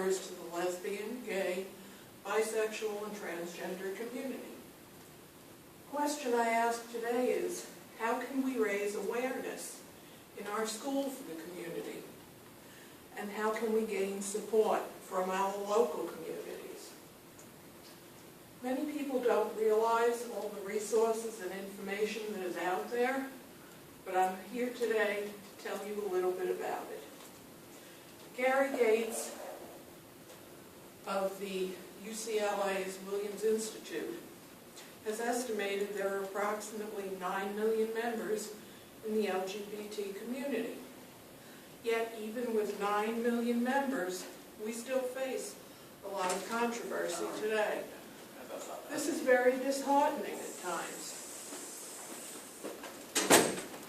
refers to the lesbian, gay, bisexual, and transgender community. The question I ask today is, how can we raise awareness in our school for the community? And how can we gain support from our local communities? Many people don't realize all the resources and information that is out there, but I'm here today to tell you a little bit about it. Gary Gates of the UCLA's Williams Institute has estimated there are approximately 9 million members in the LGBT community. Yet, even with 9 million members, we still face a lot of controversy today. This is very disheartening at times.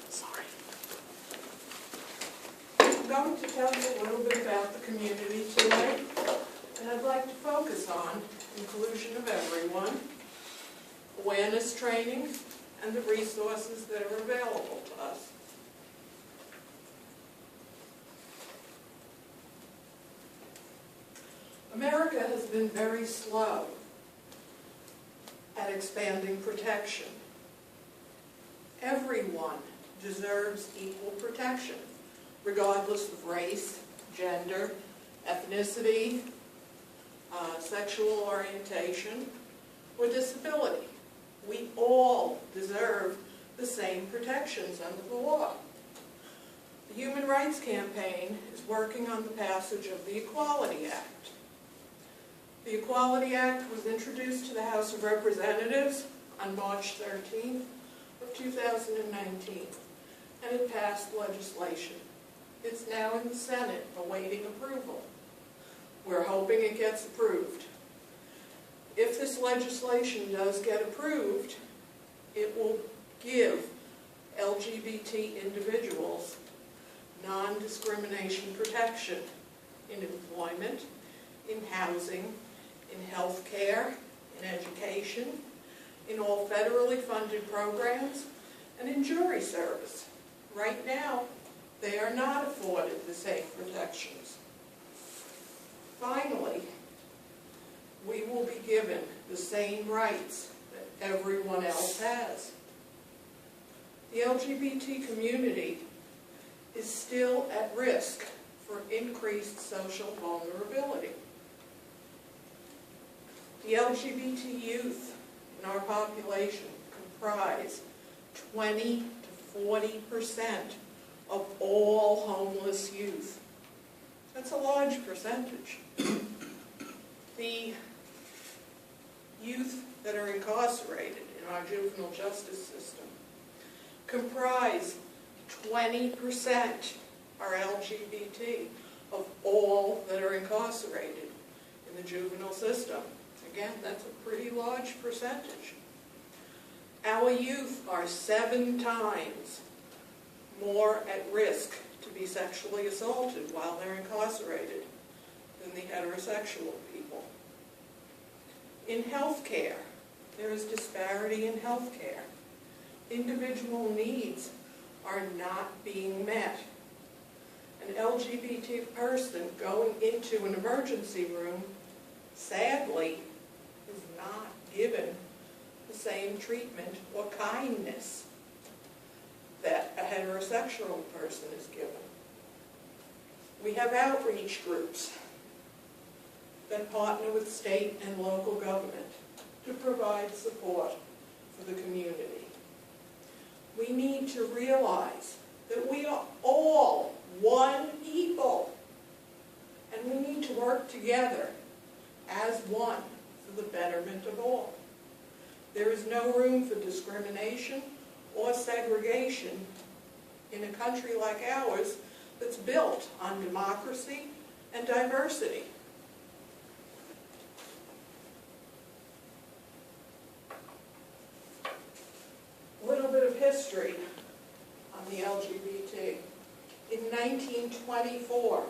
Sorry. I'm going to tell you a little bit about the community today, and I'd like to focus on inclusion of everyone, awareness training, and the resources that are available to us. America has been very slow at expanding protection. Everyone deserves equal protection, regardless of race, gender, ethnicity, sexual orientation, or disability. We all deserve the same protections under the law. The Human Rights Campaign is working on the passage of the Equality Act. The Equality Act was introduced to the House of Representatives on March 13th of 2019, and it passed legislation. It's now in the Senate awaiting approval. We're hoping it gets approved. If this legislation does get approved, it will give LGBT individuals non-discrimination protection in employment, in housing, in health care, in education, in all federally funded programs, and in jury service. Right now, they are not afforded the same protections. Finally, we will be given the same rights that everyone else has. The LGBT community is still at risk for increased social vulnerability. The LGBT youth in our population comprise 20 to 40% of all homeless youth. That's a large percentage. The youth that are incarcerated in our juvenile justice system comprise 20% are LGBT of all that are incarcerated in the juvenile system. Again, that's a pretty large percentage. Our youth are 7 times more at risk to be sexually assaulted while they're incarcerated than the heterosexual people. In health care, there is disparity in health care. Individual needs are not being met. An LGBT person going into an emergency room, sadly, is not given the same treatment or kindness that a heterosexual person is given. We have outreach groups that partner with state and local government to provide support for the community. We need to realize that we are all one people, and we need to work together as one for the betterment of all. There is no room for discrimination or segregation in a country like ours that's built on democracy and diversity. A little bit of history on the LGBT. In 1924,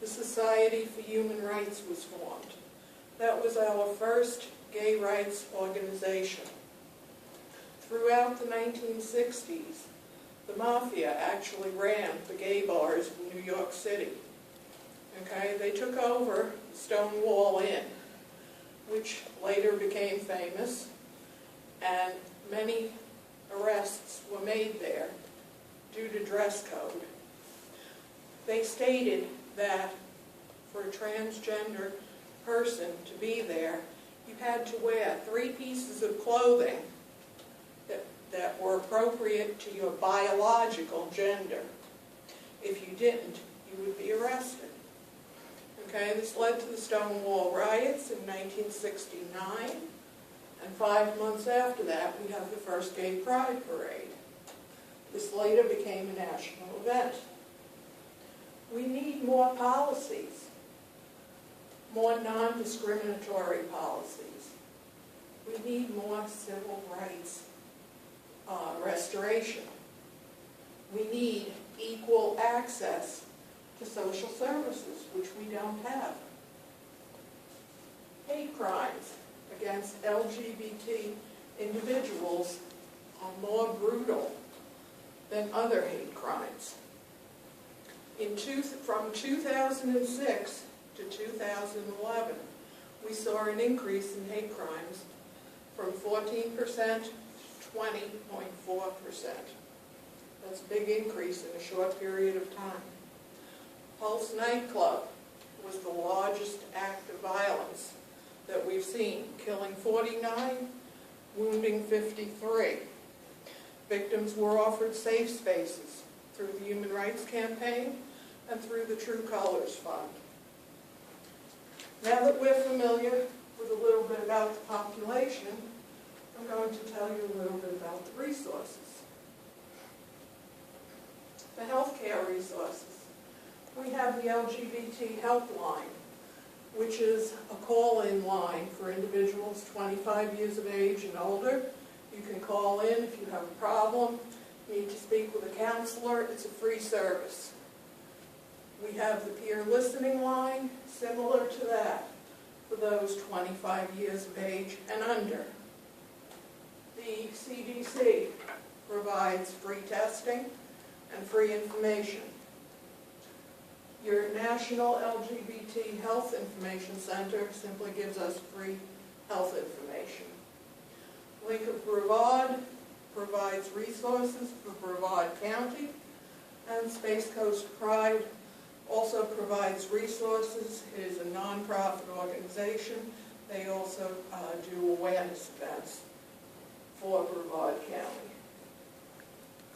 the Society for Human Rights was formed. That was our first gay rights organization. Throughout the 1960s, the mafia actually ran the gay bars in New York City. Okay, they took over the Stone Wall Inn, which later became famous, and many arrests were made there due to dress code. They stated that for a transgender person to be there, you had to wear 3 pieces of clothing that were appropriate to your biological gender. If you didn't, you would be arrested. Okay, this led to the Stonewall riots in 1969, and 5 months after that, we have the first Gay Pride Parade. This later became a national event. We need more policies, more non-discriminatory policies. We need more civil rights restoration. We need equal access to social services, which we don't have. Hate crimes against LGBT individuals are more brutal than other hate crimes. From 2006 to 2011, we saw an increase in hate crimes from 14% to 20.4%. That's a big increase in a short period of time. Pulse nightclub was the largest act of violence that we've seen, killing 49, wounding 53. Victims were offered safe spaces through the Human Rights Campaign and through the True Colors Fund. Now that we're familiar with a little bit about the population, I'm going to tell you a little bit about the resources. The healthcare resources. We have the LGBT helpline, which is a call-in line for individuals 25 years of age and older. You can call in if you have a problem, you need to speak with a counselor. It's a free service. We have the peer listening line, similar to that, for those 25 years of age and under. The CDC provides free testing and free information. Your National LGBT Health Information Center simply gives us free health information. Link of Brevard provides resources for Brevard County, and Space Coast Pride also provides resources. It is a nonprofit organization. They also do awareness events for Brevard County.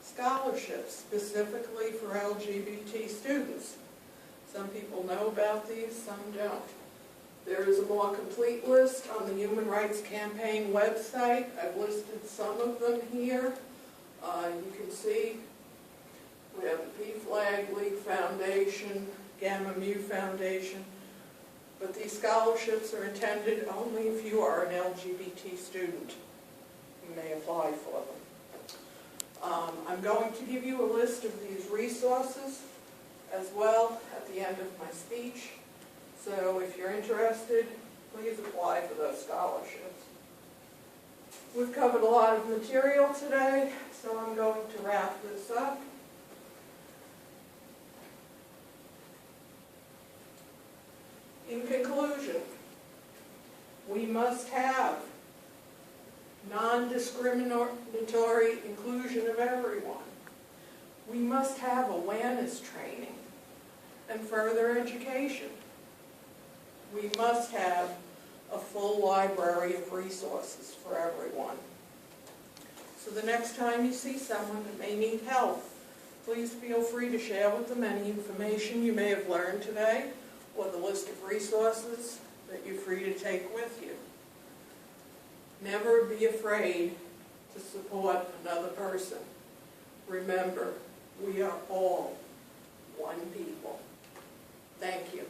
Scholarships specifically for LGBT students. Some people know about these, some don't. There is a more complete list on the Human Rights Campaign website. I've listed some of them here. You can see we have the P-Flag League Foundation, Gamma Mu Foundation, but these scholarships are intended only if you are an LGBT student. You may apply for them. I'm going to give you a list of these resources as well at the end of my speech. So if you're interested, please apply for those scholarships. We've covered a lot of material today, so I'm going to wrap this up. In conclusion, we must have non-discriminatory inclusion of everyone. We must have awareness training and further education. We must have a full library of resources for everyone. So the next time you see someone that may need help, please feel free to share with them any information you may have learned today or the list of resources that you're free to take with you. Never be afraid to support another person. Remember, we are all one people. Thank you.